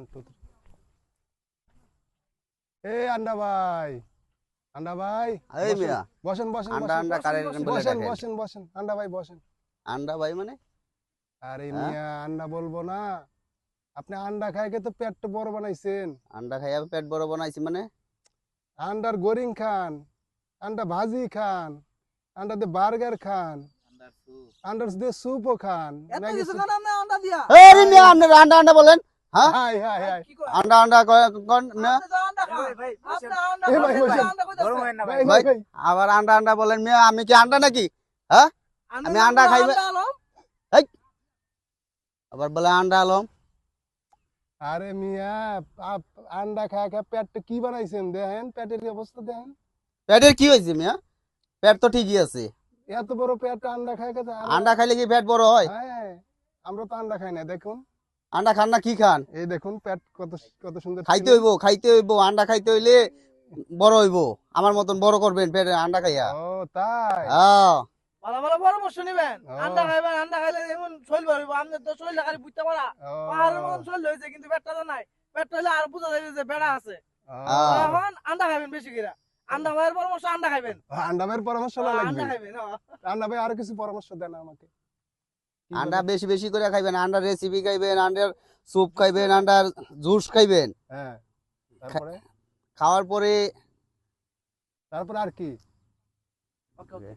1 2 3 এই আন্ডা ভাই, আন্ডা ভাই এই মিয়া বসেন বসেন আন্ডা আন্ডা বসেন কারে বলে বসেন ডাকেন? বসেন বসেন আন্ডা ভাই বসেন। আন্ডা ভাই মানে? আরে হ্যাঁ মিয়া আন্ডা বলবো না, আপনি আন্ডা খাইকে তো পেট বড় বানাইছেন। আন্ডা খাইয়া পেট বড় বানাইছি মানে? আন্ডার গোরিং খান, আন্ডা ভাজি খান, আন্ডা দিয়ে বার্গার খান, আন্ডার দিয়ে স্যুপও খান, এত ম্যাগি কিছু স্যুপ। কেন আপনি আন্ডা দিয়া? এই মিয়া আন্ডা আন্ডা আন্ডা বলেন? হ্যাঁ হাই হাই হাই কি কয়? আন্ডা আন্ডা কোন না? আপনি তো আন্ডা খান। আপনি আন্ডা এ খান, ভাই, আপনি বসেন। আন্ডা কইতাছেন। ভাই ভাই ভাই ভাই আবার আন্ডা আন্ডা বলেন মিয়া, আমি কি আন্ডা নাকি? হ্যাঁ আমি আন্ডা খাইবে? আলম। এই আবার বলে আন্ডা আলম। আরে মিয়া আন্ডা খায় খায় পেট কি বানাইছেন দেখেন, পেটের কি অবস্থা দেখেন। পেটের কি হয়েছে মিয়া? পেট তো ঠিকই আছে। এত বড় পেট আন্ডা খায় খায় আন্ডা খাইলে কি পেট বড় হয়? হ্যাঁ, আমরা তো আন্ডা খাই না, দেখুন আন্ডা খান না কি খান? এই দেখুন পেট কত কত সুন্দর খাইতে ছিল। খাইতে হইব আন্ডা খাইতে হইলে বড় হইব, আমার মতন বড় করবেন পেট আন্ডা খাইয়া। ও তাই? হ্যাঁ ভালো ভালো পরামর্শ নিবেন। ও। আন্ডা খাইবেন, আন্ডা খাইলে এমন শৈল বাড়িব। আপনি তো শৈল লাগারে বুঝতে পারা। ও। পাহাড়ের মতন শৈল হয়েছে কিন্তু পেটটা তো নাই। পেটটা হইলে আর বুঝা যাবে যে বেড়া আছে। ও। এখন আন্ডা খাইবেন বেশি করে। আন্ডা ভাইয়ের পরামর্শ আন্ডা খাইবেন। আন্ডা ভাইয়ের পরামর্শ না আন্ডা লাগবে। খাইবেন। আন্ডা ভাই আরো কিছু পরামর্শ দেন আমাকে। কি আন্ডা বলেন? বেশি বেশি করে খাইবেন, আন্ডার রেসিপি খাইবেন, আন্ডার স্যুপ খাইবেন, আন্ডার জুস খাইবেন। হ্যাঁ, তারপরে খাওয়ার পরে তারপরে আর কি? ওকে ওকে।